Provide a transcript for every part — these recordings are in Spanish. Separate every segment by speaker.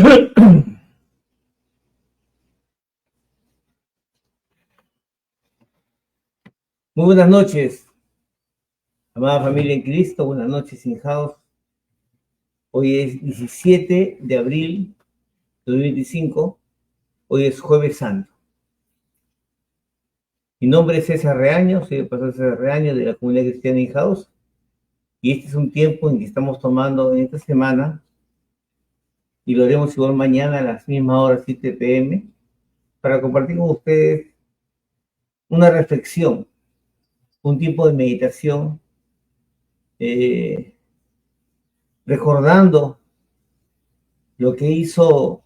Speaker 1: Muy buenas noches, amada familia en Cristo, buenas noches, in-house. Hoy es 17 de abril de 2025, hoy es Jueves Santo. Mi nombre es César Reaño, soy el pastor César Reaño de la comunidad cristiana in-house, y este es un tiempo en que estamos tomando en esta semana, y lo haremos igual mañana a las mismas horas, 7 p.m., para compartir con ustedes una reflexión, un tiempo de meditación, recordando lo que hizo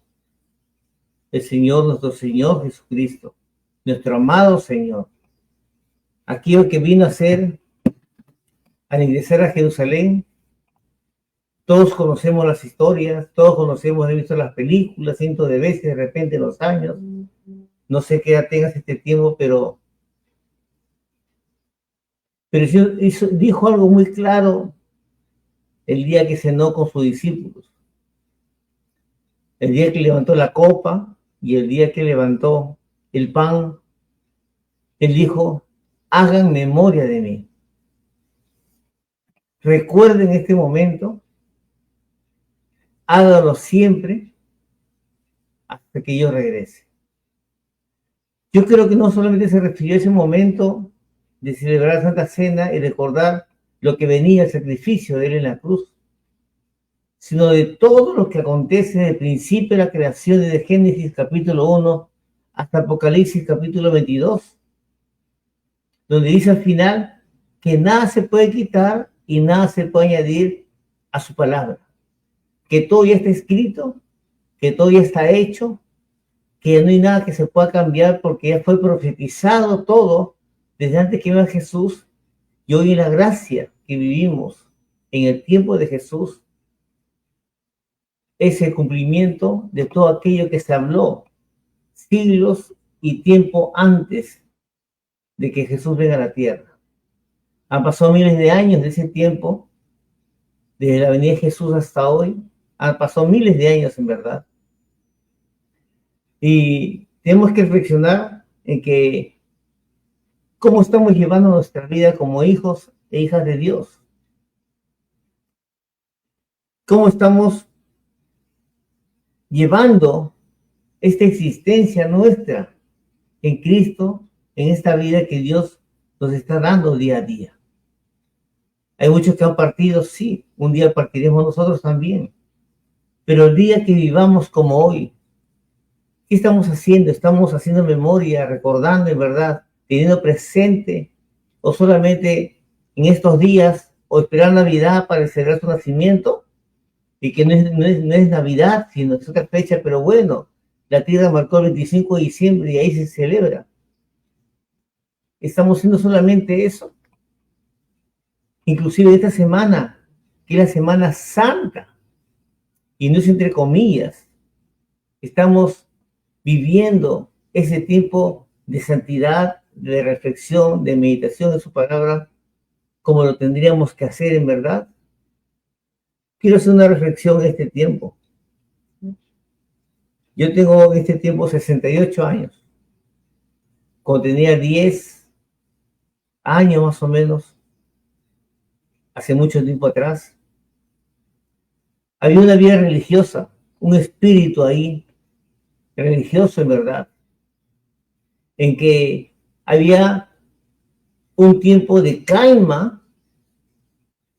Speaker 1: el Señor, nuestro Señor Jesucristo, nuestro amado Señor, aquello que vino a hacer al ingresar a Jerusalén. Todos conocemos las historias, todos conocemos, he visto las películas cientos de veces, de repente en los años. No sé qué edad tengas este tiempo, pero dijo algo muy claro el día que cenó con sus discípulos, el día que levantó la copa y el día que levantó el pan. Él dijo: hagan memoria de mí. Recuerden este momento, háganlo siempre hasta que yo regrese. Yo creo que no solamente se refirió a ese momento de celebrar la Santa Cena y recordar lo que venía el sacrificio de él en la cruz, sino de todo lo que acontece desde el principio de la creación, desde Génesis capítulo 1 hasta Apocalipsis capítulo 22, donde dice al final que nada se puede quitar y nada se puede añadir a su palabra, que todo ya está escrito, que todo ya está hecho, que no hay nada que se pueda cambiar porque ya fue profetizado todo desde antes que venga Jesús. Y hoy en la gracia que vivimos en el tiempo de Jesús es el cumplimiento de todo aquello que se habló siglos y tiempo antes de que Jesús venga a la tierra. Han pasado miles de años de ese tiempo, desde la venida de Jesús hasta hoy. Han pasado miles de años en verdad. Y tenemos que reflexionar en que cómo estamos llevando nuestra vida como hijos e hijas de Dios. Cómo estamos llevando esta existencia nuestra en Cristo, en esta vida que Dios nos está dando día a día. Hay muchos que han partido, sí, un día partiremos nosotros también. Pero el día que vivamos como hoy, ¿qué estamos haciendo? ¿Estamos haciendo memoria, recordando en verdad, teniendo presente, o solamente en estos días, o esperar Navidad para celebrar su nacimiento? Y que no es Navidad, sino es otra fecha, pero bueno, la tierra marcó el 25 de diciembre y ahí se celebra. ¿Estamos haciendo solamente eso? Inclusive esta semana, que es la Semana Santa, y no es entre comillas, estamos viviendo ese tiempo de santidad, de reflexión, de meditación de su palabra, como lo tendríamos que hacer en verdad. Quiero hacer una reflexión en este tiempo. Yo tengo en este tiempo 68 años. Cuando tenía 10 años más o menos, hace mucho tiempo atrás, había una vida religiosa, un espíritu ahí, religioso en verdad, en que había un tiempo de calma.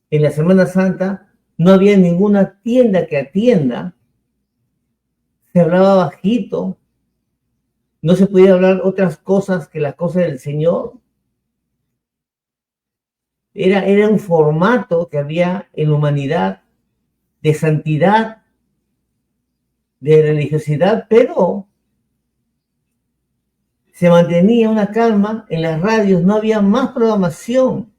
Speaker 1: En la Semana Santa no había ninguna tienda que atienda, se hablaba bajito, no se podía hablar otras cosas que las cosas del Señor. Era un formato que había en la humanidad de santidad, de religiosidad, pero se mantenía una calma. En las radios no había más programación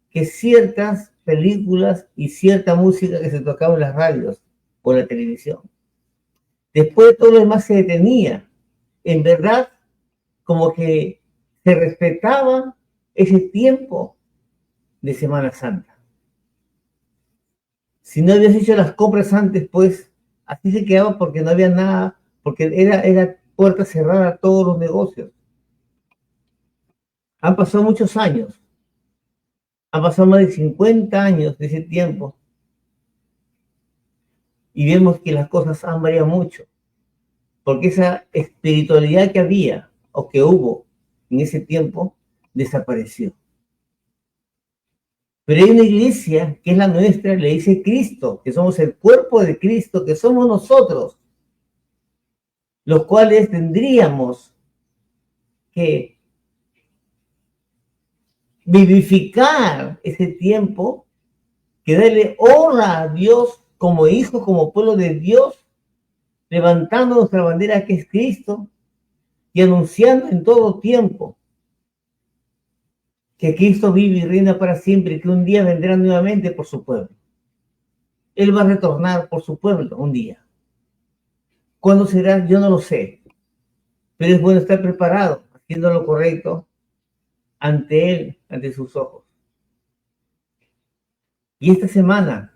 Speaker 1: que ciertas películas y cierta música que se tocaba en las radios o en la televisión. Después todo lo demás se detenía. En verdad, como que se respetaba ese tiempo de Semana Santa. Si no habías hecho las compras antes, pues Así se quedaba porque no había nada, porque era puerta cerrada a todos los negocios. Han pasado muchos años, han pasado más de 50 años de ese tiempo y vemos que las cosas han variado mucho, porque esa espiritualidad que había o que hubo en ese tiempo desapareció. Pero hay una iglesia que es la nuestra, le dice Cristo, que somos el cuerpo de Cristo, que somos nosotros, los cuales tendríamos que vivificar ese tiempo, que darle honra a Dios como hijos, como pueblo de Dios, levantando nuestra bandera que es Cristo y anunciando en todo tiempo que Cristo vive y reina para siempre y que un día vendrá nuevamente por su pueblo. Él va a retornar por su pueblo un día. ¿Cuándo será? Yo no lo sé. Pero es bueno estar preparado, haciendo lo correcto ante Él, ante sus ojos. Y esta semana,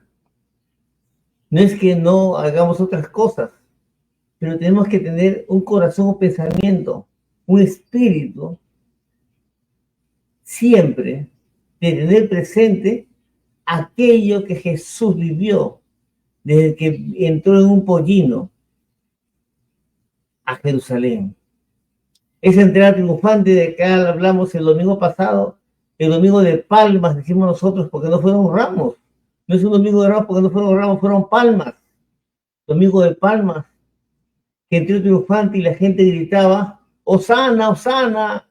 Speaker 1: no es que no hagamos otras cosas, pero tenemos que tener un corazón, un pensamiento, un espíritu, siempre, de tener presente aquello que Jesús vivió desde que entró en un pollino a Jerusalén. Esa entrada triunfante de que hablamos el domingo pasado, el domingo de palmas, decimos nosotros, porque no fueron ramos. No es un domingo de ramos porque no fueron ramos, fueron palmas. Domingo de palmas, que entró triunfante y la gente gritaba, Hosana, Hosana,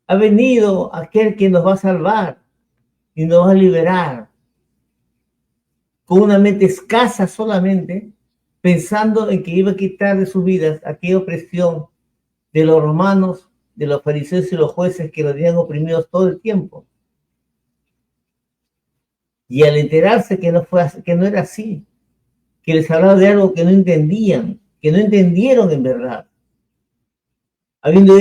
Speaker 1: ha venido aquel que nos va a salvar y nos va a liberar. Con una mente escasa solamente, pensando en que iba a quitar de sus vidas aquella opresión de los romanos, de los fariseos y los jueces que los tenían oprimidos todo el tiempo. Y al enterarse que no era así, que les hablaba de algo que no entendían, que no entendieron en verdad, habiendo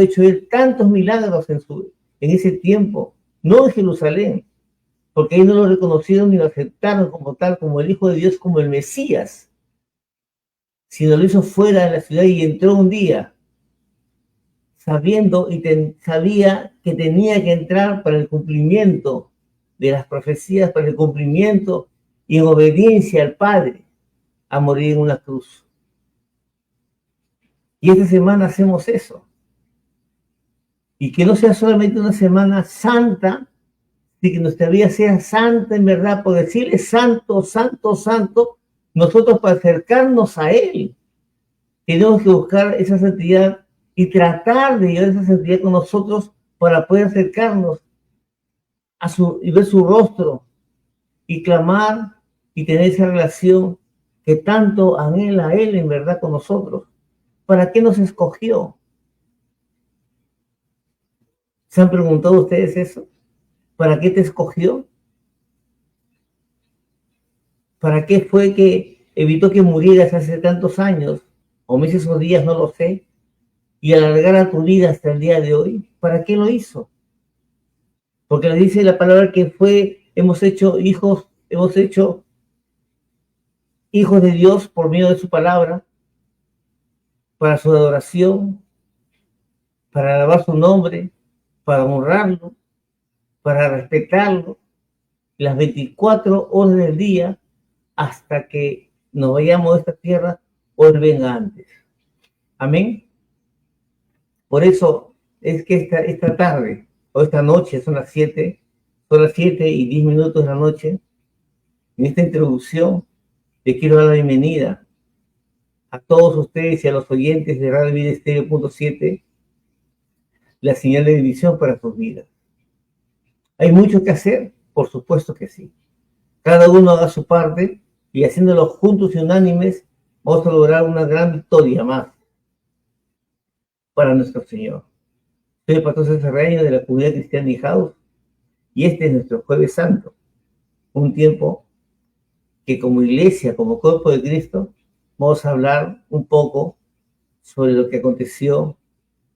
Speaker 1: hecho él tantos milagros en ese tiempo, no en Jerusalén, porque ahí no lo reconocieron ni lo aceptaron como tal, como el Hijo de Dios, como el Mesías, sino lo hizo fuera de la ciudad y entró un día, sabiendo y sabía que tenía que entrar para el cumplimiento de las profecías, para el cumplimiento y en obediencia al Padre, a morir en una cruz. Y esta semana hacemos eso. Y que no sea solamente una semana santa, sino que nuestra vida sea santa en verdad, por decirle santo, santo, santo, nosotros para acercarnos a Él, tenemos que buscar esa santidad y tratar de llevar esa santidad con nosotros para poder acercarnos y ver su rostro y clamar y tener esa relación que tanto anhela Él en verdad con nosotros. ¿Para qué nos escogió? ¿Se han preguntado ustedes eso? ¿Para qué te escogió? ¿Para qué fue que evitó que murieras hace tantos años, o meses o días, no lo sé, y alargara tu vida hasta el día de hoy? ¿Para qué lo hizo? Porque le dice la palabra que hemos hecho hijos de Dios por medio de su palabra, para su adoración, para alabar su nombre, para honrarlo, para respetarlo, las 24 horas del día, hasta que nos vayamos de esta tierra o Él venga antes. Amén. Por eso es que esta tarde o esta noche son las 7 y 10 minutos de la noche. En esta introducción les quiero dar la bienvenida a todos ustedes y a los oyentes de Radio Vida Estéreo.7, la señal de división para sus vidas. ¿Hay mucho que hacer? Por supuesto que sí. Cada uno haga su parte y haciéndolo juntos y unánimes, vamos a lograr una gran victoria más para nuestro Señor. Soy el pastor César Reina de la comunidad cristiana House y este es nuestro Jueves Santo, un tiempo que como iglesia, como cuerpo de Cristo, vamos a hablar un poco sobre lo que aconteció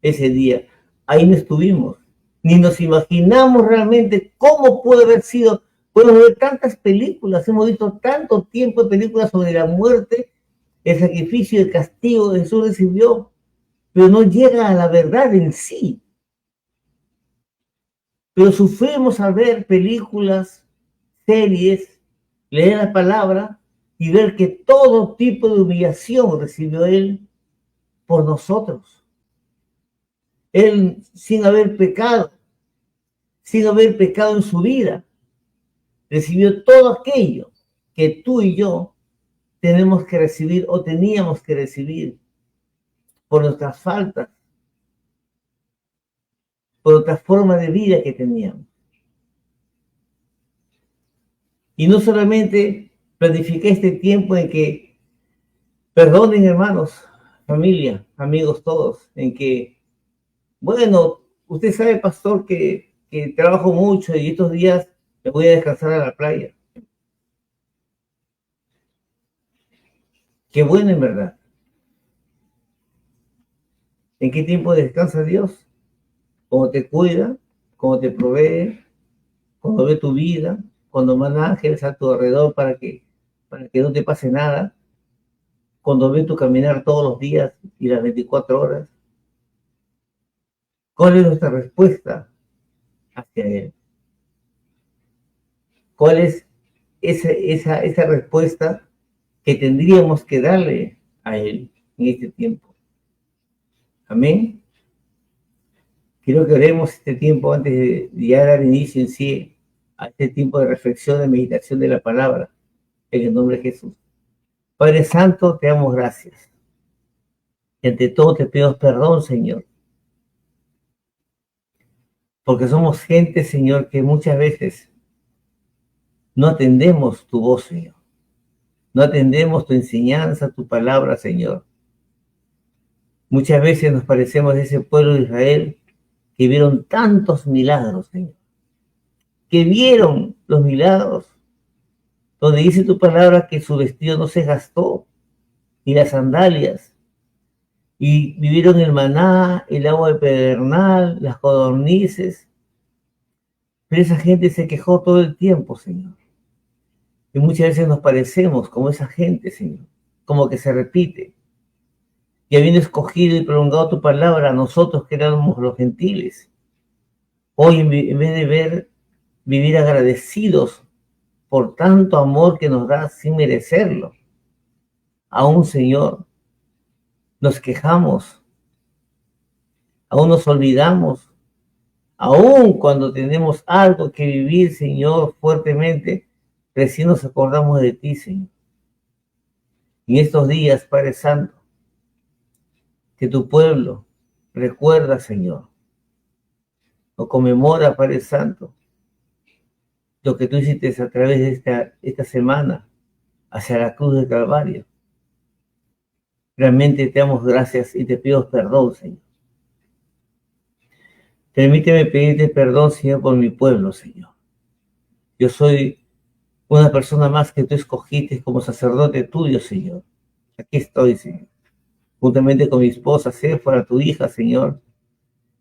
Speaker 1: ese día. Ahí no estuvimos, ni nos imaginamos realmente cómo pudo haber sido Podemos ver tantas películas, hemos visto tanto tiempo de películas sobre la muerte, el sacrificio y el castigo que Jesús recibió, pero no llega a la verdad en sí. Pero sufrimos al ver películas, series, leer la palabra y ver que todo tipo de humillación recibió Él por nosotros. Él, sin haber pecado en su vida, recibió todo aquello que tú y yo tenemos que recibir o teníamos que recibir por nuestras faltas, por otra forma de vida que teníamos. Y no solamente planifiqué este tiempo en que, perdonen hermanos, familia, amigos todos, en que, bueno, usted sabe, pastor, que trabajo mucho y estos días me voy a descansar a la playa. Qué bueno en verdad. ¿En qué tiempo descansa Dios? Cuando te cuida, cuando te provee, cuando ve tu vida, cuando manda ángeles a tu alrededor para que no te pase nada, cuando ve tu caminar todos los días y las 24 horas. ¿Cuál es nuestra respuesta hacia Él? ¿Cuál es esa respuesta que tendríamos que darle a Él en este tiempo? Amén. Quiero que oremos este tiempo antes de ya dar inicio en sí a este tiempo de reflexión, de meditación de la palabra, en el nombre de Jesús. Padre Santo, te damos gracias. Y ante todo te pido perdón, Señor, porque somos gente, Señor, que muchas veces no atendemos tu voz, Señor. No atendemos tu enseñanza, tu palabra, Señor. Muchas veces nos parecemos de ese pueblo de Israel que vieron tantos milagros, Señor. Que vieron los milagros, donde dice tu palabra que su vestido no se gastó, ni las sandalias, y vivieron el maná, el agua de pedernal, las codornices. Pero esa gente se quejó todo el tiempo, Señor. Y muchas veces nos parecemos como esa gente, Señor, como que se repite. Y habiendo escogido y prolongado tu palabra, nosotros que éramos los gentiles, hoy en vez de vivir agradecidos por tanto amor que nos da sin merecerlo, aún, Señor, nos quejamos, aún nos olvidamos, aún cuando tenemos algo que vivir, Señor, fuertemente, recién nos acordamos de ti, Señor. En estos días, Padre Santo, que tu pueblo recuerda, Señor, o conmemora, Padre Santo, lo que tú hiciste a través de esta semana hacia la cruz del Calvario. Realmente te damos gracias y te pido perdón, Señor. Permíteme pedirte perdón, Señor, por mi pueblo, Señor. Yo soy una persona más que tú escogiste como sacerdote tuyo, Señor. Aquí estoy, Señor. Juntamente con mi esposa, Séfora, tu hija, Señor.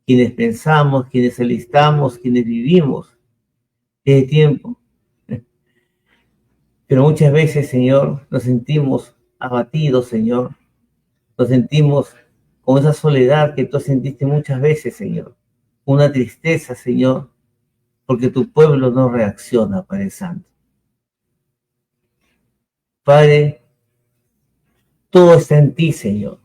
Speaker 1: Quienes pensamos, quienes alistamos, quienes vivimos este tiempo. Pero muchas veces, Señor, nos sentimos abatidos, Señor. Nos sentimos con esa soledad que tú sentiste muchas veces, Señor. Una tristeza, Señor, porque tu pueblo no reacciona, Padre Santo. Padre, todo está en ti, Señor.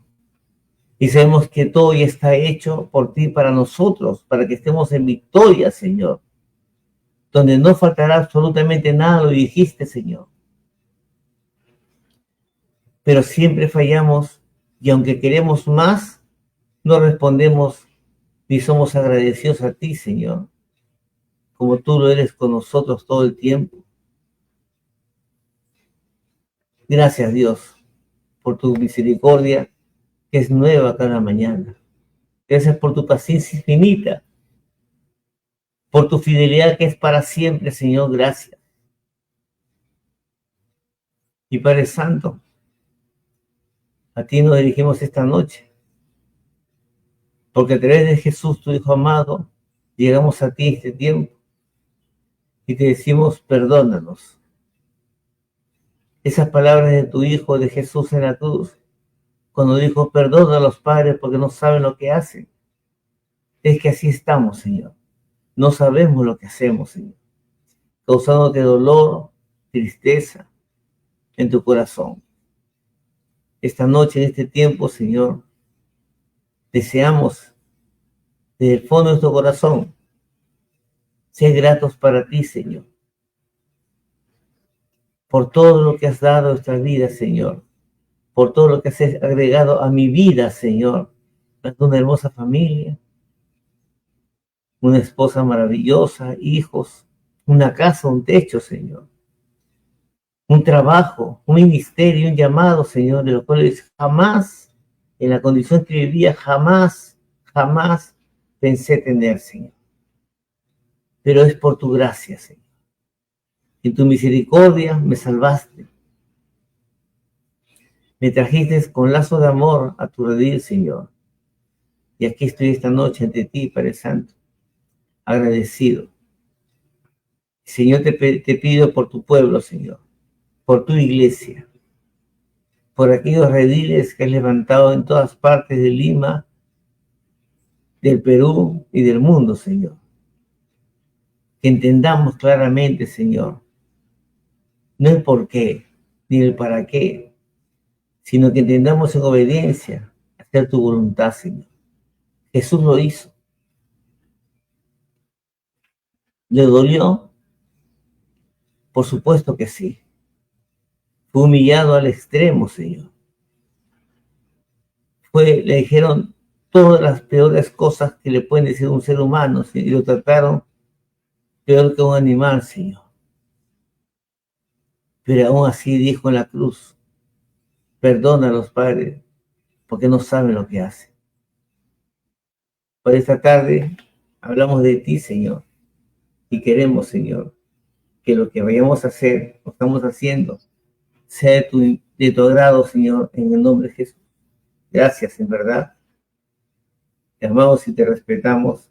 Speaker 1: Y sabemos que todo ya está hecho por ti para nosotros, para que estemos en victoria, Señor. Donde no faltará absolutamente nada, lo dijiste, Señor. Pero siempre fallamos y aunque queremos más, no respondemos ni somos agradecidos a ti, Señor, como tú lo eres con nosotros todo el tiempo. Gracias, Dios, por tu misericordia que es nueva cada mañana. Gracias por tu paciencia infinita, por tu fidelidad que es para siempre, Señor, gracias. Y Padre Santo, a ti nos dirigimos esta noche, porque a través de Jesús, tu Hijo amado, llegamos a ti este tiempo. y te decimos, perdónanos. Esas palabras de tu Hijo, de Jesús en la cruz, cuando dijo, perdona a los padres porque no saben lo que hacen. Es que así estamos, Señor. No sabemos lo que hacemos, Señor, causándote dolor, tristeza en tu corazón. Esta noche, en este tiempo, Señor, deseamos desde el fondo de nuestro corazón ser gratos para ti, Señor, por todo lo que has dado a nuestra vida, Señor, por todo lo que has agregado a mi vida, Señor. Una hermosa familia, una esposa maravillosa, hijos, una casa, un techo, Señor, un trabajo, un ministerio, un llamado, Señor, de los cuales jamás, en la condición que vivía, jamás pensé tener, Señor. Pero es por tu gracia, Señor. En tu misericordia me salvaste. Me trajiste con lazo de amor a tu redil, Señor. Y aquí estoy esta noche ante ti, Padre Santo, agradecido. Señor, te pido por tu pueblo, Señor, por tu iglesia, por aquellos rediles que has levantado en todas partes de Lima, del Perú y del mundo, Señor. Que entendamos claramente, Señor, no el por qué, ni el para qué, sino que entendamos en obediencia hacer tu voluntad, Señor. Jesús lo hizo. ¿Le dolió? Por supuesto que sí. Fue humillado al extremo, Señor. Le dijeron todas las peores cosas que le pueden decir a un ser humano, y lo trataron peor que un animal, Señor. Pero aún así dijo en la cruz, perdona a los padres, porque no saben lo que hacen. Por esta tarde hablamos de ti, Señor, y queremos, Señor, que lo que vayamos a hacer, lo estamos haciendo, sea de tu agrado, Señor, en el nombre de Jesús. Gracias, en verdad. Te amamos y te respetamos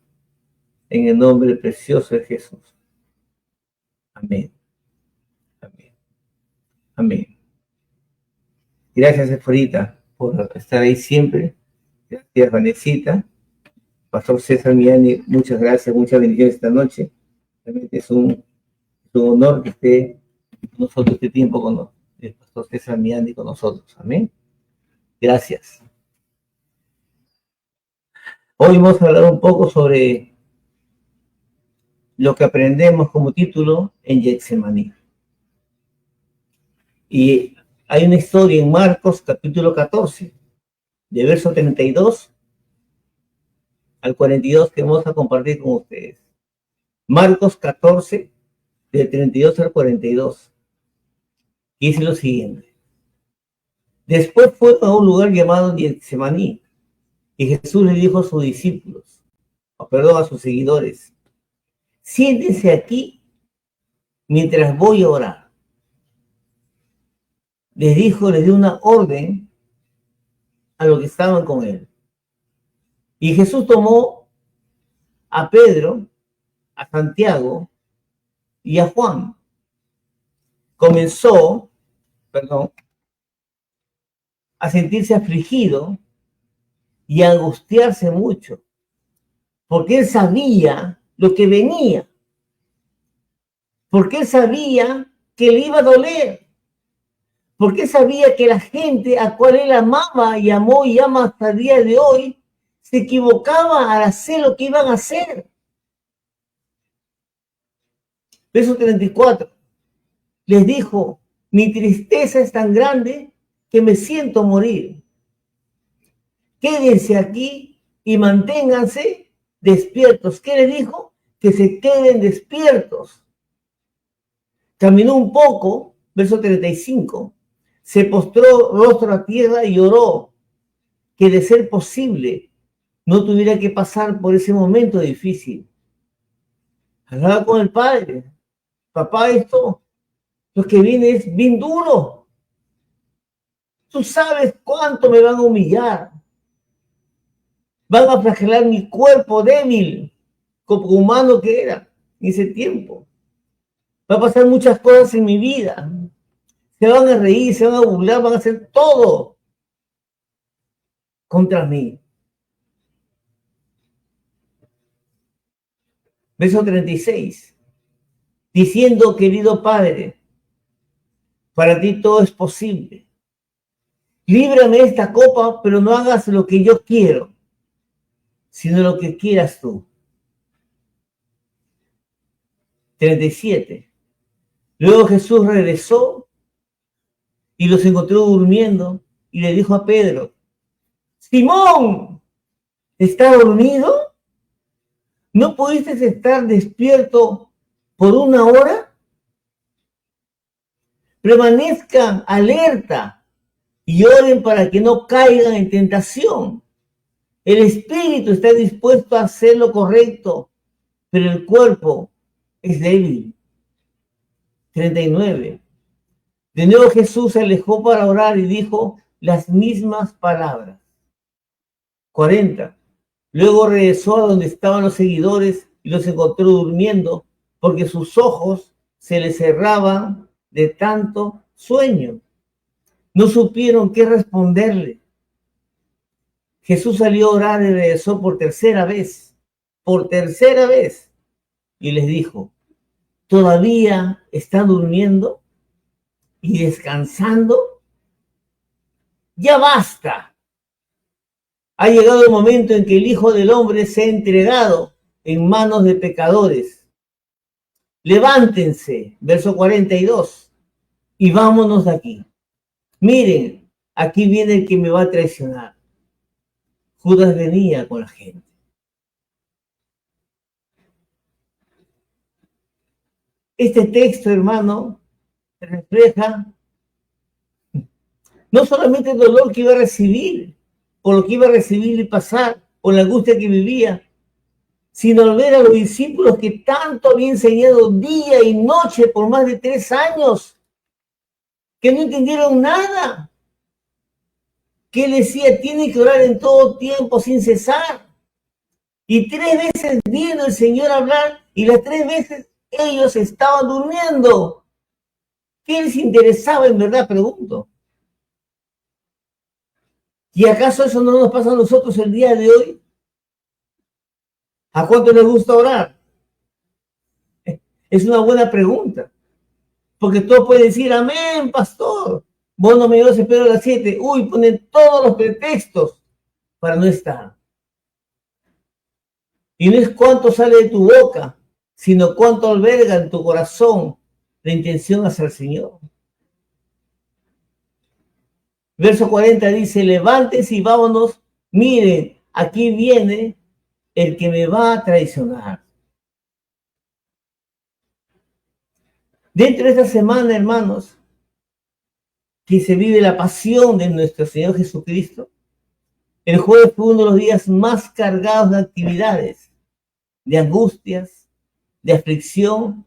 Speaker 1: en el nombre precioso de Jesús. Amén. Amén. Amén. Gracias, Esforita, por estar ahí siempre. Gracias, Vanesita. Pastor César Miani, muchas gracias, muchas bendiciones esta noche. Realmente es un honor que esté con nosotros este tiempo con el Pastor César Miani con nosotros. Amén. Gracias. Hoy vamos a hablar un poco sobre lo que aprendemos como título en Getsemaní. Y hay una historia en Marcos capítulo 14, de verso 32 al 42 que vamos a compartir con ustedes. Marcos 14, de 32 al 42. Y dice lo siguiente. Después fue a un lugar llamado Getsemaní, y Jesús le dijo a sus discípulos, a sus seguidores, siéntense aquí mientras voy a orar. Les dio una orden a los que estaban con él. Y Jesús tomó a Pedro, a Santiago y a Juan. Comenzó, a sentirse afligido y a angustiarse mucho, porque él sabía lo que venía, porque él sabía que le iba a doler, porque él sabía que la gente a cual él amaba y amó y ama hasta el día de hoy, se equivocaba al hacer lo que iban a hacer. Verso 34, les dijo, mi tristeza es tan grande que me siento morir. Quédense aquí y manténganse despiertos. ¿Qué le dijo? Que se queden despiertos. Caminó un poco, verso 35, se postró rostro a tierra y oró que de ser posible no tuviera que pasar por ese momento difícil. Hablaba con el padre. Papá, esto, lo que viene es bien duro. Tú sabes cuánto me van a humillar. Van a flagelar mi cuerpo débil, como humano que era en ese tiempo. Va a pasar muchas cosas en mi vida. Se van a reír, se van a burlar, van a hacer todo contra mí. Verso 36. Diciendo, querido Padre, para ti todo es posible. Líbrame de esta copa, pero no hagas lo que yo quiero, sino lo que quieras tú. 37. Luego Jesús regresó y los encontró durmiendo y le dijo a Pedro, Simón, ¿estás dormido? ¿No pudiste estar despierto por una hora? Permanezcan alerta y oren para que no caigan en tentación. El espíritu está dispuesto a hacer lo correcto, pero el cuerpo es débil. 39. De nuevo Jesús se alejó para orar y dijo las mismas palabras. 40. Luego regresó a donde estaban los seguidores y los encontró durmiendo porque sus ojos se les cerraban de tanto sueño. No supieron qué responderle. Jesús salió a orar y regresó por tercera vez, y les dijo, ¿todavía están durmiendo y descansando? Ya basta. Ha llegado el momento en que el Hijo del Hombre se ha entregado en manos de pecadores. Levántense, verso 42, y vámonos de aquí. Miren, aquí viene el que me va a traicionar. Judas venía con la gente. Este texto, hermano, refleja no solamente el dolor que iba a recibir, por lo que iba a recibir y pasar, por la angustia que vivía, sino al ver a los discípulos que tanto había enseñado día y noche por más de 3 años, que no entendieron nada, que él decía, tienen que orar en todo tiempo sin cesar. Y 3 veces vino el Señor a hablar y las 3 veces ellos estaban durmiendo. ¿Qué les interesaba en verdad? Pregunto. ¿Y acaso eso no nos pasa a nosotros el día de hoy? ¿A cuánto les gusta orar? Es una buena pregunta. Porque todos pueden decir, amén, pastor. Vos no me llevas, espero a las 7. Uy, ponen todos los pretextos para no estar. Y no es cuánto sale de tu boca, sino cuánto alberga en tu corazón la intención hacia el Señor. Verso 40 dice, levántense y vámonos. Miren, aquí viene el que me va a traicionar. Dentro de esta semana, hermanos, que se vive la pasión de nuestro Señor Jesucristo, el jueves fue uno de los días más cargados de actividades, de angustias, de aflicción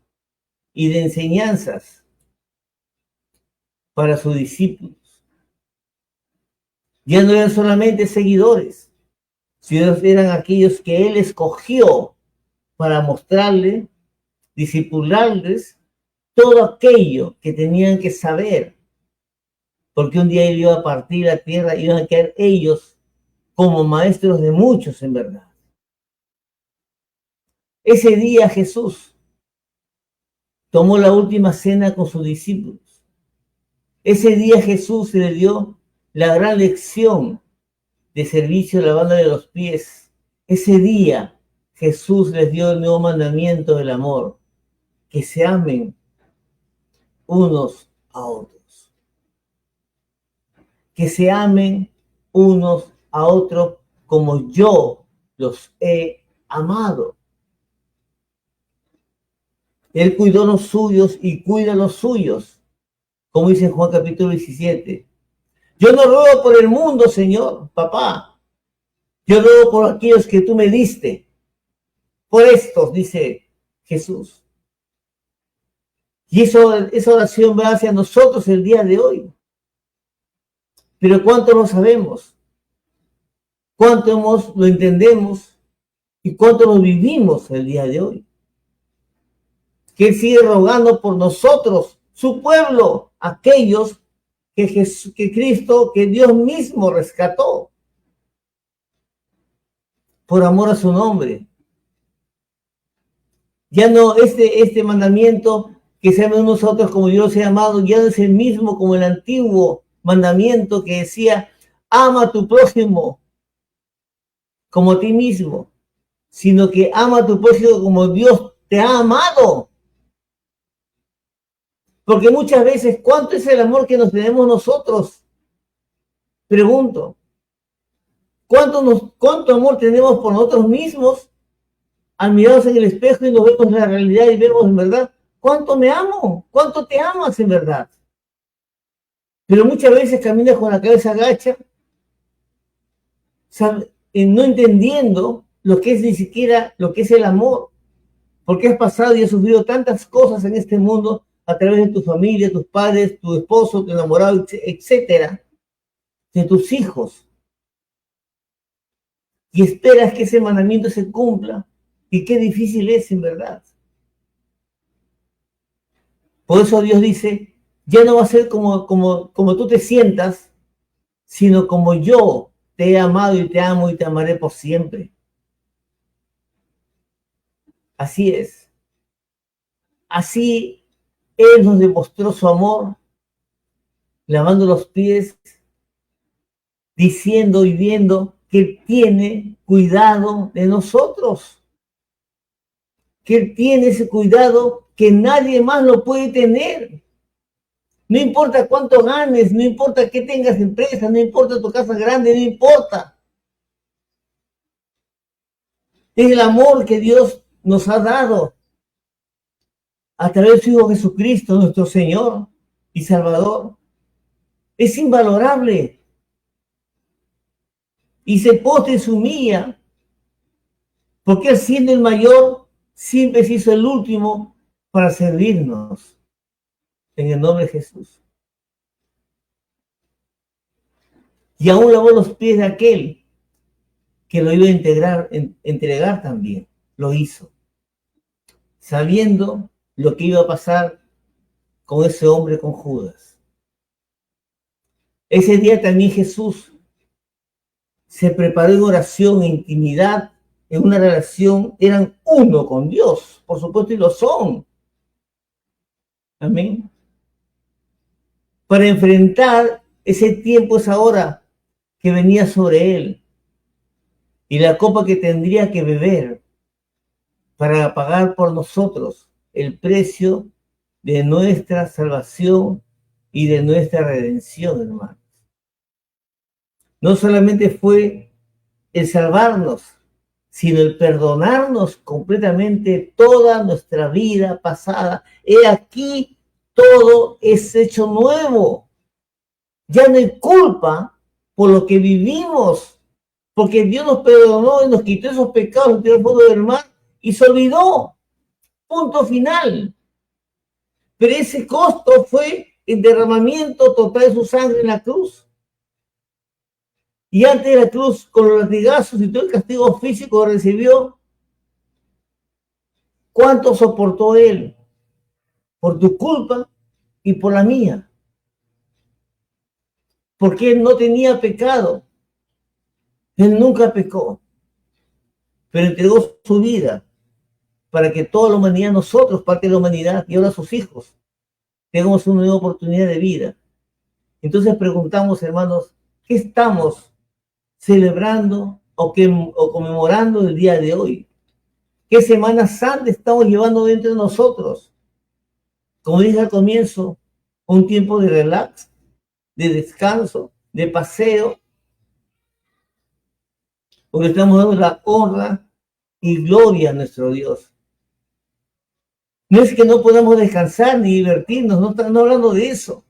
Speaker 1: y de enseñanzas para sus discípulos. Ya no eran solamente seguidores, sino eran aquellos que Él escogió para mostrarle, discipularles todo aquello que tenían que saber, porque un día Él iba a partir la tierra y iban a quedar ellos como maestros de muchos en verdad. Ese día Jesús tomó la última cena con sus discípulos. Ese día Jesús le dio la gran lección de servicio lavándole los pies. Ese día Jesús les dio el nuevo mandamiento del amor, que se amen unos a otros. Que se amen unos a otros como yo los he amado. Él cuidó los suyos y cuida los suyos, como dice en Juan capítulo 17. Yo no ruego por el mundo, Señor, papá. Yo ruego por aquellos que tú me diste. Por estos, dice Jesús. Y esa oración va hacia nosotros el día de hoy. Pero ¿cuánto lo sabemos? ¿Cuánto lo entendemos? ¿Y cuánto lo vivimos el día de hoy? que Él sigue rogando por nosotros, su pueblo, aquellos que Cristo, que Dios mismo rescató por amor a su nombre. Ya no, este mandamiento que se amen unos a otros como yo los he amado, ya no es el mismo como el antiguo mandamiento que decía, ama a tu prójimo como a ti mismo, sino que ama a tu prójimo como Dios te ha amado. Porque muchas veces, ¿cuánto es el amor que nos tenemos nosotros? Pregunto, ¿cuánto amor tenemos por nosotros mismos al mirarnos en el espejo y nos vemos en la realidad y vemos en verdad cuánto me amo, cuánto te amas en verdad? Pero muchas veces caminas con la cabeza agacha, no entendiendo lo que es ni siquiera lo que es el amor, porque has pasado y has sufrido tantas cosas en este mundo a través de tu familia, tus padres, tu esposo, tu enamorado, etcétera, de tus hijos, y esperas que ese mandamiento se cumpla, y qué difícil es en verdad. Por eso Dios dice, ya no va a ser como tú te sientas, sino como yo te he amado y te amo y te amaré por siempre. Así es. Así Él nos demostró su amor, lavando los pies, diciendo y viendo que Él tiene cuidado de nosotros, que Él tiene ese cuidado que nadie más lo puede tener. No importa cuánto ganes, no importa que tengas empresa, no importa tu casa grande, no importa. Es el amor que Dios nos ha dado a través de su Hijo Jesucristo, nuestro Señor y Salvador. Es invalorable. Y se postra y se humilla, porque Él, siendo el mayor, siempre se hizo el último para servirnos. En el nombre de Jesús. Y aún lavó los pies de aquel que lo iba a entregar también. Lo hizo, sabiendo lo que iba a pasar con ese hombre, con Judas. Ese día también Jesús se preparó en oración, en intimidad, en una relación, eran uno con Dios, por supuesto, y lo son. Amén. Para enfrentar ese tiempo, esa hora que venía sobre él y la copa que tendría que beber para pagar por nosotros el precio de nuestra salvación y de nuestra redención, hermanos. No solamente fue el salvarnos, sino el perdonarnos completamente toda nuestra vida pasada. He aquí, todo es hecho nuevo. Ya no hay culpa por lo que vivimos, porque Dios nos perdonó y nos quitó esos pecados, nos tiró al fondo del mar y se olvidó. Punto final. Pero ese costo fue el derramamiento total de su sangre en la cruz. Y antes de la cruz, con los latigazos y todo el castigo físico que recibió, ¿cuánto soportó Él? Por tu culpa y por la mía. Porque Él no tenía pecado. Él nunca pecó. Pero entregó su vida para que toda la humanidad, nosotros, parte de la humanidad, y ahora sus hijos, tengamos una nueva oportunidad de vida. Entonces preguntamos, hermanos, ¿qué estamos celebrando o conmemorando el día de hoy? ¿Qué Semana Santa estamos llevando dentro de nosotros? Como dije al comienzo, un tiempo de relax, de descanso, de paseo, porque estamos dando la honra y gloria a nuestro Dios. No es que no podamos descansar ni divertirnos, no estamos hablando de eso.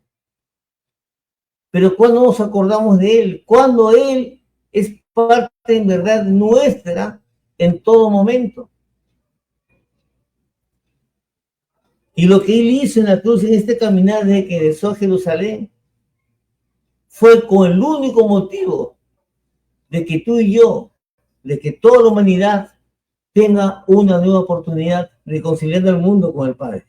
Speaker 1: Pero cuando nos acordamos de Él, cuando Él es parte en verdad nuestra en todo momento. Y lo que Él hizo en la cruz, en este caminar desde que regresó a Jerusalén, fue con el único motivo de que tú y yo, de que toda la humanidad tenga una nueva oportunidad reconciliando al mundo con el Padre.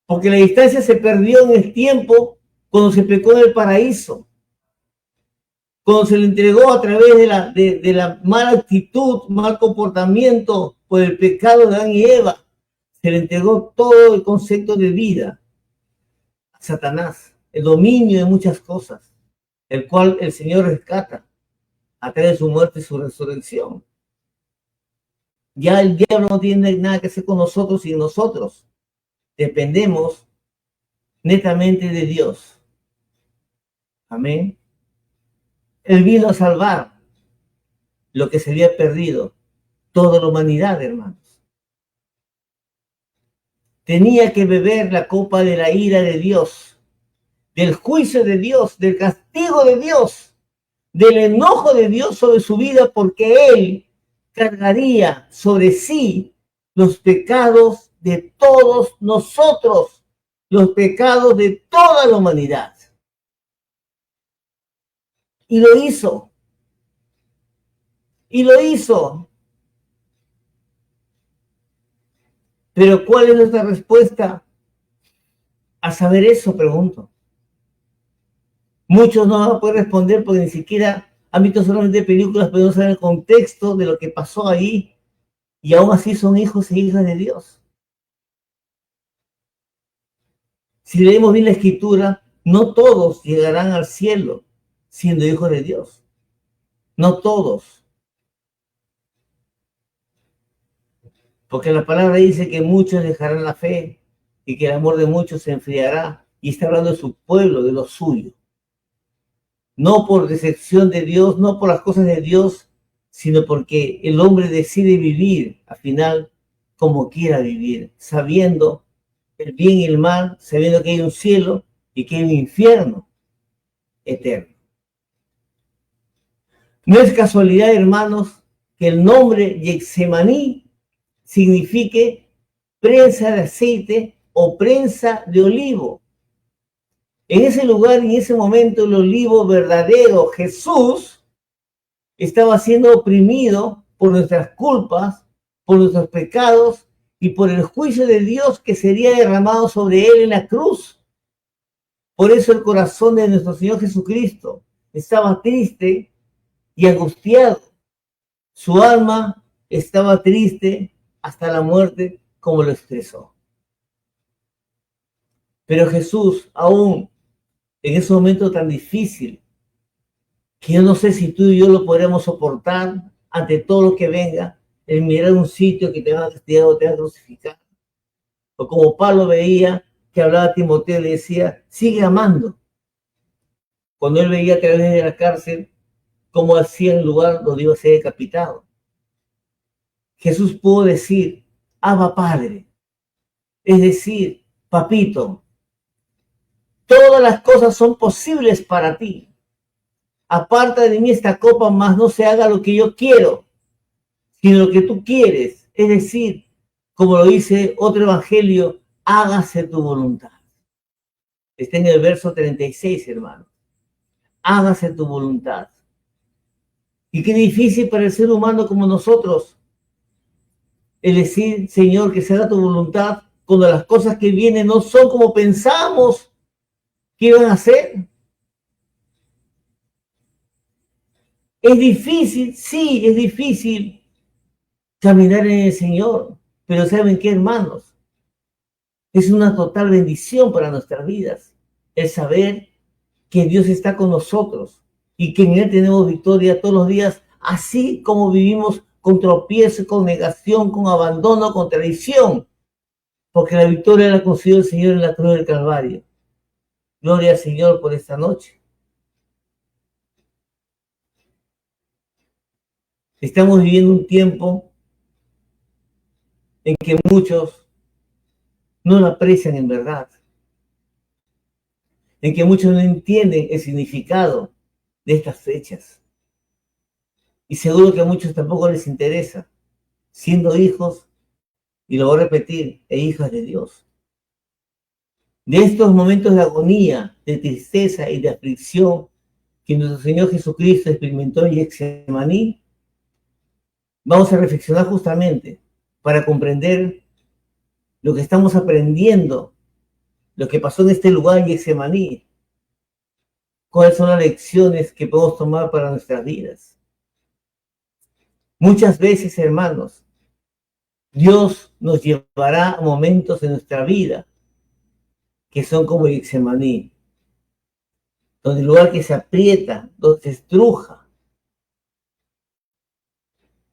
Speaker 1: Porque la distancia se perdió en el tiempo cuando se pecó en el paraíso. Cuando se le entregó a través de la mala actitud, mal comportamiento por el pecado de Adán y Eva, se le entregó todo el concepto de vida a Satanás, el dominio de muchas cosas, el cual el Señor rescata a través de su muerte y su resurrección. Ya el diablo no tiene nada que hacer con nosotros y nosotros dependemos netamente de Dios. Amén. Él vino a salvar lo que se había perdido, toda la humanidad, hermanos. Tenía que beber la copa de la ira de Dios, del juicio de Dios, del castigo de Dios, del enojo de Dios sobre su vida, porque Él cargaría sobre sí los pecados de todos nosotros, los pecados de toda la humanidad. Y lo hizo. Y lo hizo. Pero ¿cuál es nuestra respuesta a saber eso? Pregunto. Muchos no van a poder responder porque ni siquiera han visto solamente películas, pero no saben el contexto de lo que pasó ahí. Y aún así son hijos e hijas de Dios. Si leemos bien la Escritura, no todos llegarán al cielo siendo hijos de Dios. No todos. Porque la palabra dice que muchos dejarán la fe y que el amor de muchos se enfriará. Y está hablando de su pueblo, de lo suyo. No por decepción de Dios, no por las cosas de Dios, sino porque el hombre decide vivir, al final, como quiera vivir, sabiendo el bien y el mal, sabiendo que hay un cielo y que hay un infierno eterno. No es casualidad, hermanos, que el nombre Getsemaní signifique prensa de aceite o prensa de olivo. En ese lugar, en ese momento, el olivo verdadero, Jesús, estaba siendo oprimido por nuestras culpas, por nuestros pecados y por el juicio de Dios que sería derramado sobre él en la cruz. Por eso el corazón de nuestro Señor Jesucristo estaba triste y angustiado. Su alma estaba triste hasta la muerte, como lo expresó. Pero Jesús, aún en ese momento tan difícil, que yo no sé si tú y yo lo podremos soportar ante todo lo que venga, el mirar un sitio que te van a castigar o te van a crucificar. O como Pablo veía que hablaba a Timoteo, le decía, sigue amando. Cuando él veía a través de la cárcel cómo hacía el lugar donde iba a ser decapitado. Jesús pudo decir, Abba Padre, es decir, papito, todas las cosas son posibles para ti. Aparta de mí esta copa, mas no se haga lo que yo quiero, sino lo que tú quieres. Es decir, como lo dice otro evangelio, hágase tu voluntad. Está en el verso 36, hermano. Hágase tu voluntad. Y qué difícil para el ser humano como nosotros el decir, Señor, que se haga tu voluntad cuando las cosas que vienen no son como pensamos que iban a ser. Es difícil, sí, es difícil caminar en el Señor, pero ¿saben qué, hermanos? Es una total bendición para nuestras vidas el saber que Dios está con nosotros y que en Él tenemos victoria todos los días, así como vivimos con tropiezo, con negación, con abandono, con traición, porque la victoria la consiguió el Señor en la cruz del Calvario. Gloria al Señor por esta noche. Estamos viviendo un tiempo en que muchos no lo aprecian en verdad, en que muchos no entienden el significado de estas fechas. Y seguro que a muchos tampoco les interesa, siendo hijos, y lo voy a repetir, e hijas de Dios. De estos momentos de agonía, de tristeza y de aflicción que nuestro Señor Jesucristo experimentó en Getsemaní, vamos a reflexionar justamente para comprender lo que estamos aprendiendo, lo que pasó en este lugar en Getsemaní. ¿Cuáles son las lecciones que podemos tomar para nuestras vidas? Muchas veces, hermanos, Dios nos llevará a momentos en nuestra vida que son como Getsemaní, donde el lugar que se aprieta, donde se estruja.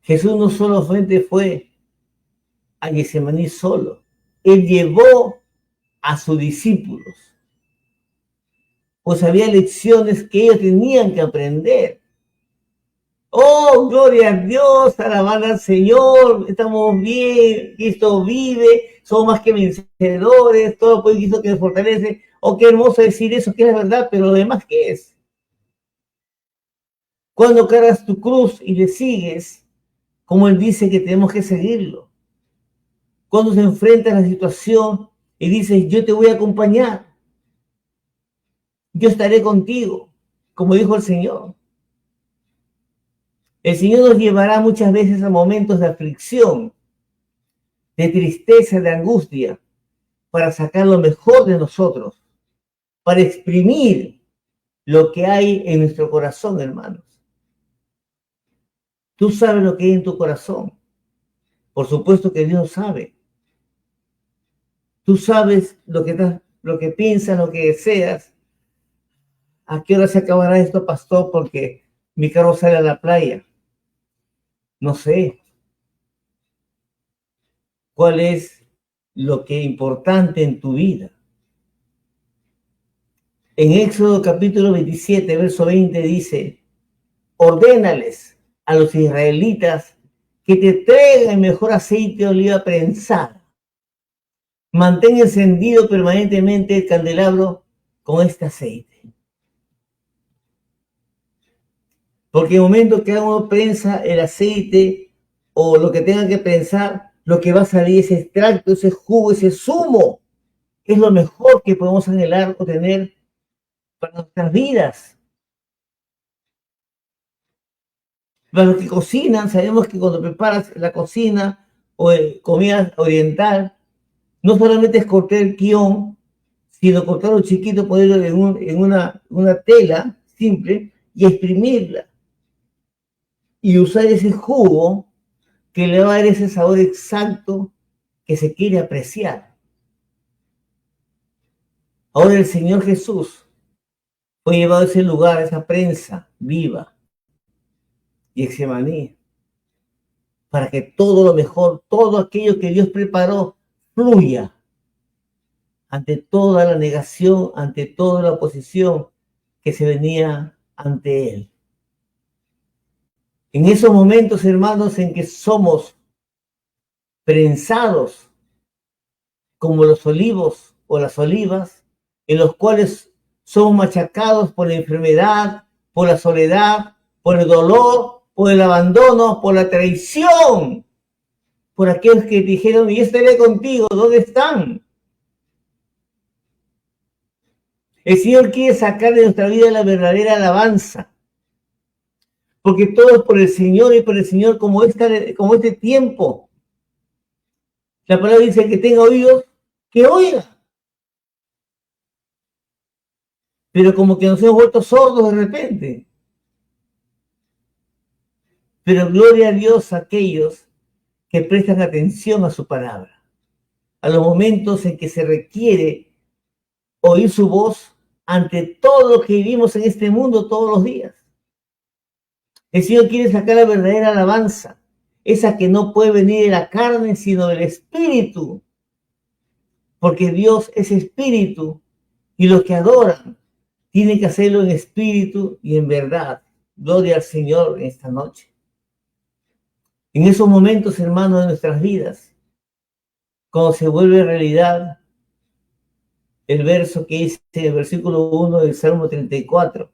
Speaker 1: Jesús no solamente fue a Getsemaní solo, Él llevó a sus discípulos, pues había lecciones que ellos tenían que aprender. Oh, gloria a Dios, alabar al Señor, estamos bien, Cristo vive, somos más que vencedores, todo puede Cristo que nos fortalece. Oh, qué hermoso decir eso, que es verdad, pero lo demás, ¿qué es? Cuando cargas tu cruz y le sigues, como Él dice que tenemos que seguirlo. Cuando se enfrenta a la situación y dices, yo te voy a acompañar, yo estaré contigo, como dijo el Señor. El Señor nos llevará muchas veces a momentos de aflicción, de tristeza, de angustia, para sacar lo mejor de nosotros, para exprimir lo que hay en nuestro corazón, hermanos. Tú sabes lo que hay en tu corazón. Por supuesto que Dios sabe. Tú sabes lo que piensas, lo que deseas. ¿A qué hora se acabará esto, pastor? Porque mi carro sale a la playa. No sé. ¿Cuál es lo que es importante en tu vida? En Éxodo capítulo 27, verso 20 dice, ordénales a los israelitas que te traigan el mejor aceite de oliva prensado. Mantén encendido permanentemente el candelabro con este aceite. Porque en el momento que uno prensa el aceite o lo que tenga que prensar, lo que va a salir es extracto, ese jugo, ese zumo. Es lo mejor que podemos anhelar o tener para nuestras vidas. Para los que cocinan, sabemos que cuando preparas la cocina o comida oriental, no solamente es cortar el guión, sino cortarlo chiquito, ponerlo en una tela simple y exprimirla. Y usar ese jugo que le va a dar ese sabor exacto que se quiere apreciar. Ahora el Señor Jesús fue llevado a ese lugar, a esa prensa viva y Getsemaní, para que todo lo mejor, todo aquello que Dios preparó, fluya ante toda la negación, ante toda la oposición que se venía ante Él. En esos momentos, hermanos, en que somos prensados como los olivos o las olivas, en los cuales somos machacados por la enfermedad, por la soledad, por el dolor, por el abandono, por la traición, por aquellos que dijeron, yo estaré contigo, ¿dónde están? El Señor quiere sacar de nuestra vida la verdadera alabanza, porque todo es por el Señor y por el Señor como este tiempo. La palabra dice que tenga oídos, que oiga. Pero como que nos hemos vuelto sordos de repente. Pero gloria a Dios a aquellos que prestan atención a su palabra, a los momentos en que se requiere oír su voz ante todo lo que vivimos en este mundo todos los días. El Señor quiere sacar la verdadera alabanza, esa que no puede venir de la carne, sino del Espíritu, porque Dios es Espíritu y los que adoran tienen que hacerlo en espíritu y en verdad. Gloria al Señor en esta noche. En esos momentos, hermanos, de nuestras vidas, cuando se vuelve realidad el verso que dice, el versículo 1 del Salmo 34,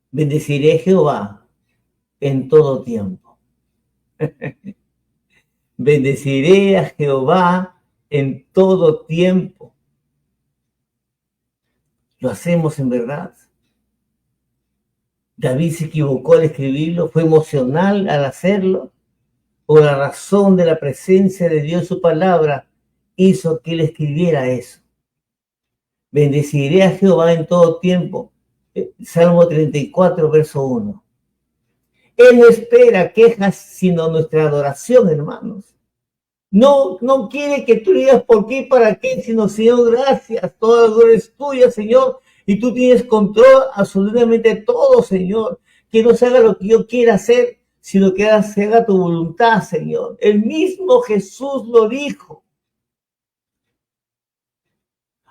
Speaker 1: bendeciré a Jehová en todo tiempo. Bendeciré a Jehová en todo tiempo. Lo hacemos en verdad. David se equivocó al escribirlo, fue emocional al hacerlo. por la razón de la presencia de Dios, su palabra, hizo que él escribiera eso. Bendeciré a Jehová en todo tiempo. Salmo 34, verso 1. Él no espera quejas, sino nuestra adoración, hermanos. No quiere que tú digas por qué y para qué, sino, Señor, gracias, toda la gloria es tuya, Señor, y tú tienes control absolutamente de todo, Señor. Que no se haga lo que yo quiera hacer, sino que se haga tu voluntad, Señor. El mismo Jesús lo dijo.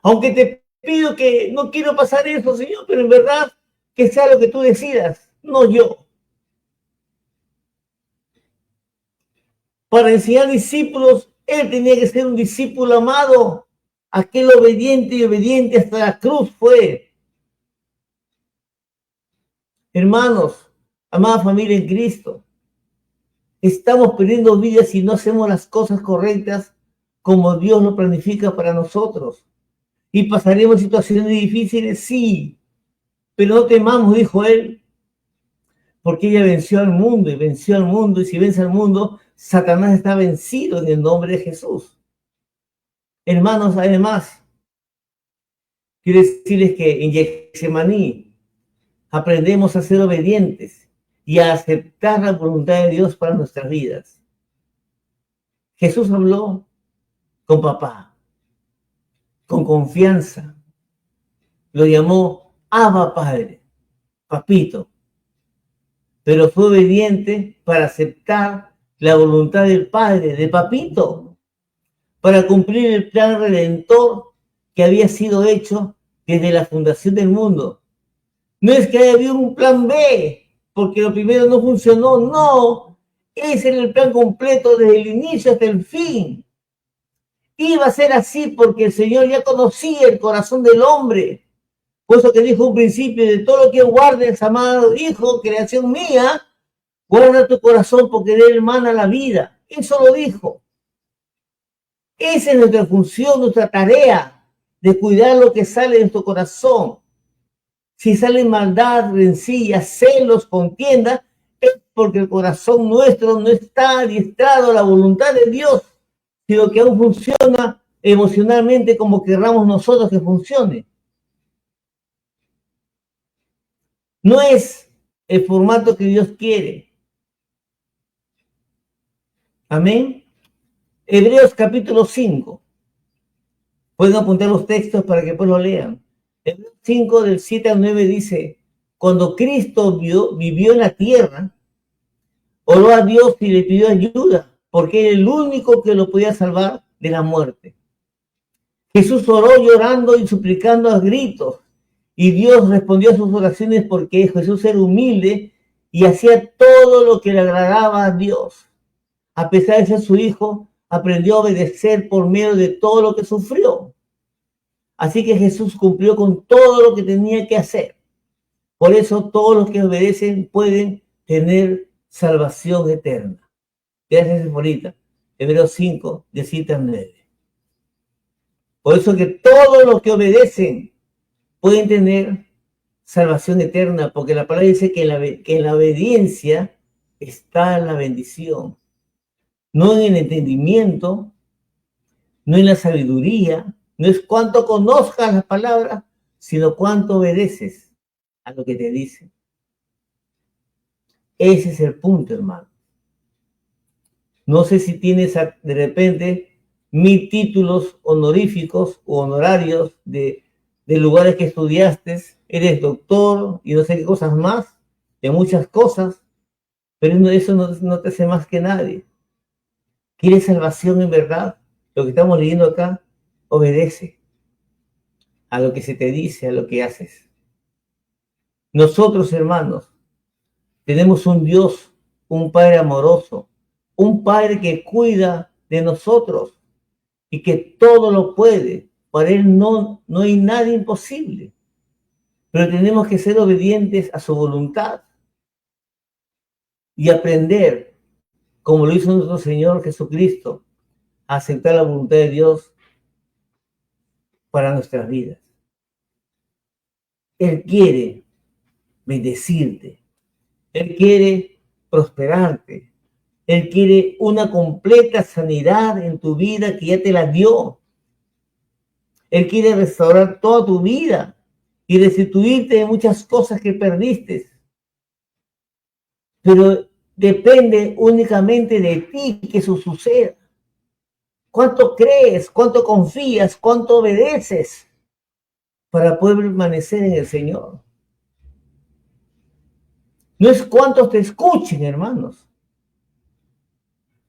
Speaker 1: Aunque te pido que no quiero pasar eso, Señor, pero en verdad que sea lo que tú decidas, no yo. Para enseñar discípulos, él tenía que ser un discípulo amado. Aquel obediente y obediente hasta la cruz fue. Hermanos, amada familia en Cristo, estamos perdiendo vidas si no hacemos las cosas correctas como Dios lo planifica para nosotros. Y pasaremos situaciones difíciles, sí, pero no temamos, dijo él, porque ella venció al mundo y si vence al mundo, Satanás está vencido en el nombre de Jesús. Hermanos, además, quiero decirles que en Getsemaní aprendemos a ser obedientes y a aceptar la voluntad de Dios para nuestras vidas. Jesús habló con papá, con confianza. Lo llamó Abba Padre, papito. Pero fue obediente para aceptar la voluntad del Padre, de papito, para cumplir el plan redentor que había sido hecho desde la fundación del mundo. No es que haya habido un plan B, porque lo primero no funcionó, no. Ese era el plan completo desde el inicio hasta el fin. Iba a ser así porque el Señor ya conocía el corazón del hombre. Por eso que dijo un principio, de todo lo que guardes, amado hijo, creación mía, guarda tu corazón porque de él emana la vida. Eso lo dijo. Esa es nuestra función, nuestra tarea, de cuidar lo que sale de nuestro corazón. Si sale maldad, rencilla, celos, contienda, es porque el corazón nuestro no está adiestrado a la voluntad de Dios, sino que aún funciona emocionalmente como querramos nosotros que funcione. No es el formato que Dios quiere. Amén. Hebreos capítulo 5. Pueden apuntar los textos para que después lo lean. Hebreos 5 del 7 al 9 dice, cuando Cristo vivió en la tierra, oró a Dios y le pidió ayuda, porque era el único que lo podía salvar de la muerte. Jesús oró llorando y suplicando a gritos, y Dios respondió a sus oraciones porque Jesús era humilde y hacía todo lo que le agradaba a Dios. A pesar de ser su hijo, aprendió a obedecer por medio de todo lo que sufrió. Así que Jesús cumplió con todo lo que tenía que hacer. Por eso todos los que obedecen pueden tener salvación eterna. Gracias, Seforita. Hebreos 5, de 7 a 9. Por eso que todos los que obedecen pueden tener salvación eterna, porque la palabra dice que en la obediencia está la bendición. No en el entendimiento, no en la sabiduría, no es cuánto conozcas las palabras, sino cuánto obedeces a lo que te dicen. Ese es el punto, hermano. No sé si tienes de repente 1000 títulos honoríficos o honorarios de lugares que estudiaste, eres doctor y no sé qué cosas más, de muchas cosas, pero eso no te hace más que nadie. ¿Quieres salvación en verdad? Lo que estamos leyendo acá, obedece a lo que se te dice, a lo que haces. Nosotros, hermanos, tenemos un Dios, un Padre amoroso, un Padre que cuida de nosotros y que todo lo puede. Para Él no hay nada imposible. Pero tenemos que ser obedientes a su voluntad y aprender, como lo hizo nuestro Señor Jesucristo, a aceptar la voluntad de Dios para nuestras vidas. Él quiere bendecirte. Él quiere prosperarte. Él quiere una completa sanidad en tu vida que ya te la dio. Él quiere restaurar toda tu vida y restituirte de muchas cosas que perdiste. Pero depende únicamente de ti que eso suceda. ¿Cuánto crees? ¿Cuánto confías? ¿Cuánto obedeces para poder permanecer en el Señor? No es cuántos te escuchen, hermanos.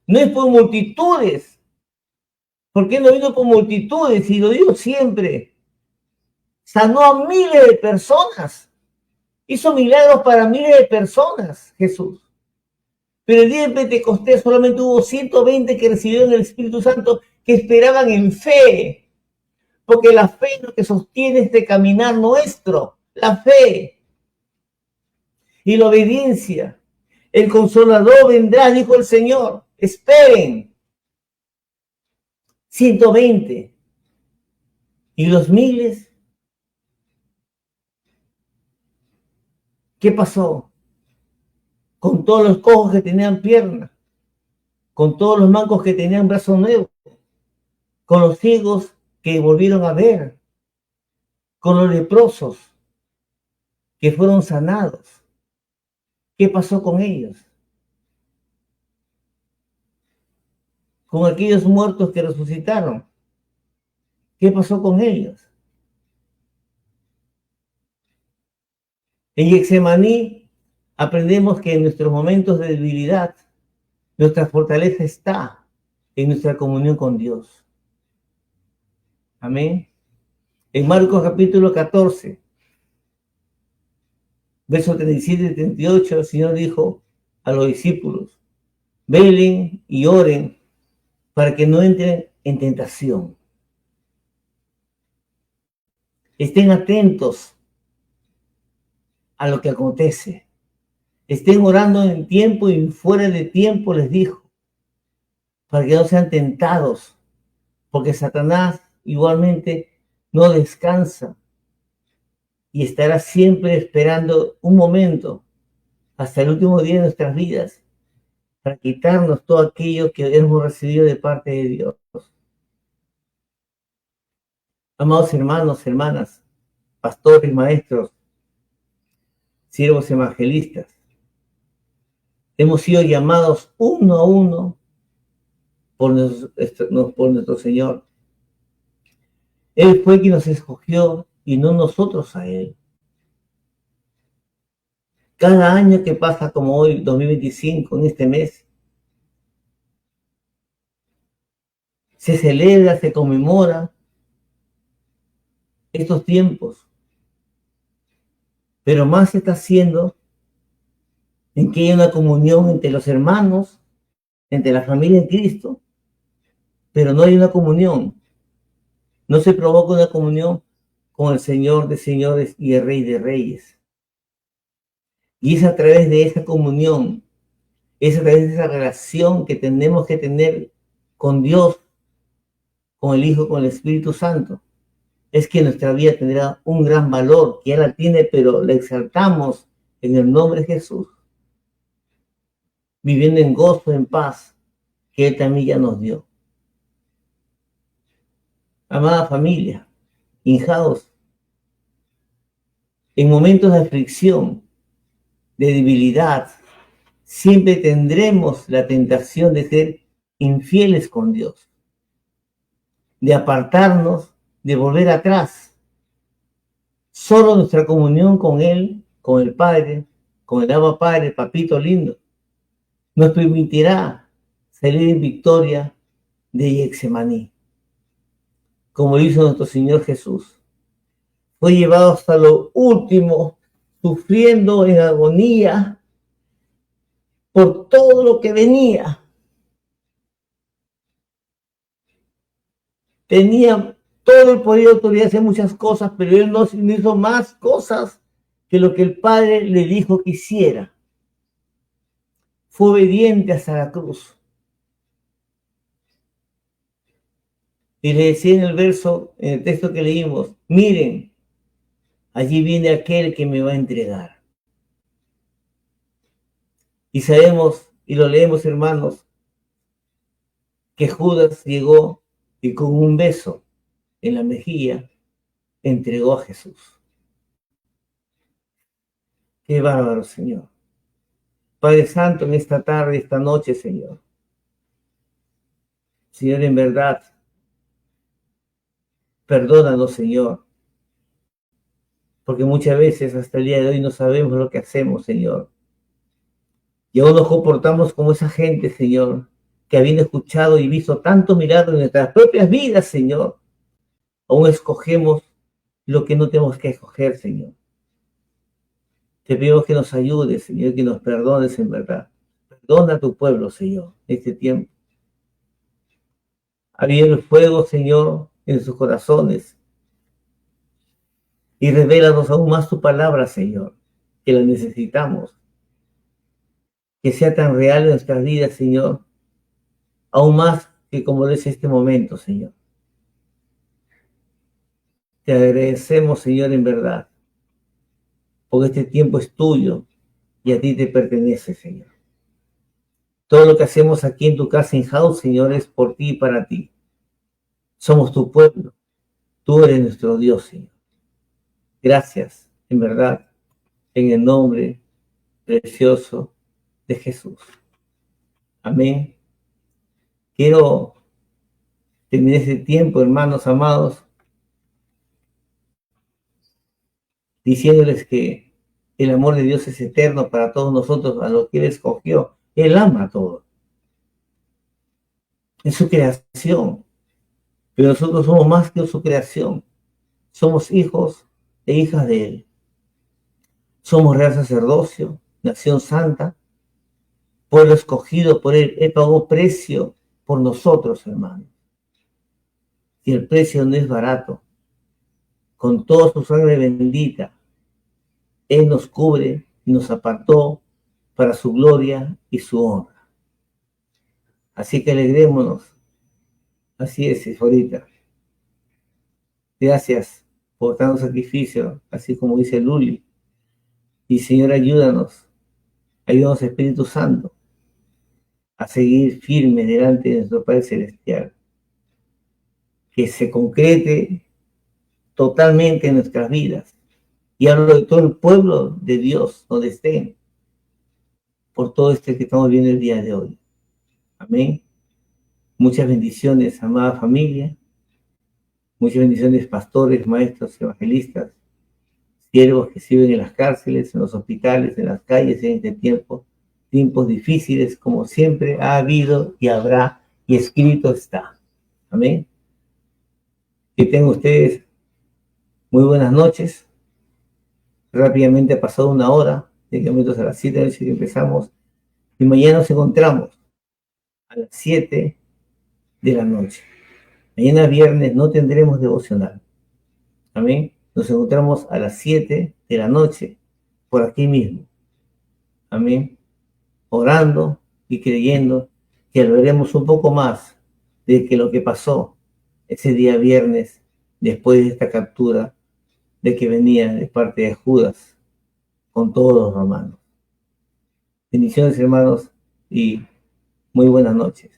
Speaker 1: No es por multitudes. ¿Por qué no vino por multitudes? Y lo digo siempre. Sanó a miles de personas. Hizo milagros para miles de personas, Jesús. Pero el día de Pentecostés solamente hubo 120 que recibieron el Espíritu Santo que esperaban en fe. Porque la fe es lo que sostiene este caminar nuestro. La fe y la obediencia. El Consolador vendrá, dijo el Señor. Esperen. 120. ¿Y los miles? ¿Qué pasó? Con todos los cojos que tenían piernas, con todos los mancos que tenían brazos nuevos, con los ciegos que volvieron a ver, con los leprosos que fueron sanados. ¿Qué pasó con ellos? Con aquellos muertos que resucitaron. ¿Qué pasó con ellos? En Getsemaní aprendemos que en nuestros momentos de debilidad, nuestra fortaleza está en nuestra comunión con Dios. Amén. En Marcos capítulo 14, versos 37 y 38, el Señor dijo a los discípulos: velen y oren para que no entren en tentación. Estén atentos a lo que acontece. Estén orando en tiempo y fuera de tiempo, les dijo, para que no sean tentados, porque Satanás igualmente no descansa y estará siempre esperando un momento hasta el último día de nuestras vidas para quitarnos todo aquello que hemos recibido de parte de Dios. Amados hermanos, hermanas, pastores, maestros, siervos evangelistas, hemos sido llamados uno a uno por nuestro Señor. Él fue quien nos escogió y no nosotros a Él. Cada año que pasa como hoy, 2025, en este mes, se celebra, se conmemora estos tiempos. Pero más se está haciendo en que haya una comunión entre los hermanos, entre la familia en Cristo, pero no hay una comunión. No se provoca una comunión con el Señor de señores y el Rey de reyes. Y es a través de esa comunión, es a través de esa relación que tenemos que tener con Dios, con el Hijo, con el Espíritu Santo, es que nuestra vida tendrá un gran valor, que ya la tiene, pero la exaltamos en el nombre de Jesús, viviendo en gozo, en paz, que Él también ya nos dio. Amada familia, hijados, en momentos de aflicción, de debilidad, siempre tendremos la tentación de ser infieles con Dios, de apartarnos, de volver atrás. Solo nuestra comunión con Él, con el Padre, con el Abba Padre, Papito lindo, nos permitirá salir en victoria de Getsemaní, como hizo nuestro Señor Jesús. Fue llevado hasta lo último, sufriendo en agonía por todo lo que venía. Tenía todo el poder y autoridad de hacer muchas cosas, pero Él no hizo más cosas que lo que el Padre le dijo que hiciera. Fue obediente hasta la cruz. Y le decía en el verso, en el texto que leímos: miren, allí viene aquel que me va a entregar. Y sabemos Y lo leemos, hermanos, que Judas llegó y con un beso en la mejilla entregó a Jesús. Qué bárbaro, Señor. Padre Santo, en esta tarde, esta noche, Señor. Señor, en verdad, perdónanos, Señor, porque muchas veces hasta el día de hoy no sabemos lo que hacemos, Señor. Y aún nos comportamos como esa gente, Señor, que habiendo escuchado y visto tanto milagro en nuestras propias vidas, Señor, aún escogemos lo que no tenemos que escoger, Señor. Te pedimos que nos ayudes, Señor, que nos perdones en verdad. Perdona a tu pueblo, Señor, en este tiempo. Aviva el fuego, Señor, en sus corazones. Y revélanos aún más tu palabra, Señor, que la necesitamos. Que sea tan real en nuestras vidas, Señor, aún más que como lo es este momento, Señor. Te agradecemos, Señor, en verdad, porque este tiempo es tuyo y a ti te pertenece, Señor. Todo lo que hacemos aquí en tu casa, en House, Señor, es por ti y para ti. Somos tu pueblo. Tú eres nuestro Dios, Señor. Gracias, en verdad, en el nombre precioso de Jesús. Amén. Quiero terminar este tiempo, hermanos amados, diciéndoles que el amor de Dios es eterno para todos nosotros, a los que Él escogió. Él ama a todos. Es su creación. Pero nosotros somos más que su creación. Somos hijos e hijas de Él. Somos real sacerdocio, nación santa, pueblo escogido por Él. Él pagó precio por nosotros, hermanos. Y el precio no es barato. Con toda su sangre bendita, Él nos cubre y nos apartó para su gloria y su honra. Así que alegrémonos. Así es, ahorita. Gracias por tanto sacrificio, así como dice Luli. Y Señor, ayúdanos, Espíritu Santo, a seguir firme delante de nuestro Padre Celestial. Que se concrete totalmente en nuestras vidas. Y hablo de todo el pueblo de Dios, donde estén, por todo este que estamos viendo el día de hoy. Amén. Muchas bendiciones, amada familia. Muchas bendiciones, pastores, maestros, evangelistas, siervos que sirven en las cárceles, en los hospitales, en las calles en este tiempo. Tiempos difíciles, como siempre ha habido y habrá, y escrito está. Amén. Que tengan ustedes muy buenas noches. Rápidamente ha pasado una hora, de que a las 7 de la noche que empezamos, y mañana nos encontramos a las 7 de la noche. Mañana viernes no tendremos devocional. Amén. Nos encontramos a las 7 de la noche, por aquí mismo. Amén. Orando y creyendo que veremos un poco más de que lo que pasó ese día viernes, después de esta captura, de que venía de parte de Judas con todos los romanos. Bendiciones, hermanos, y muy buenas noches.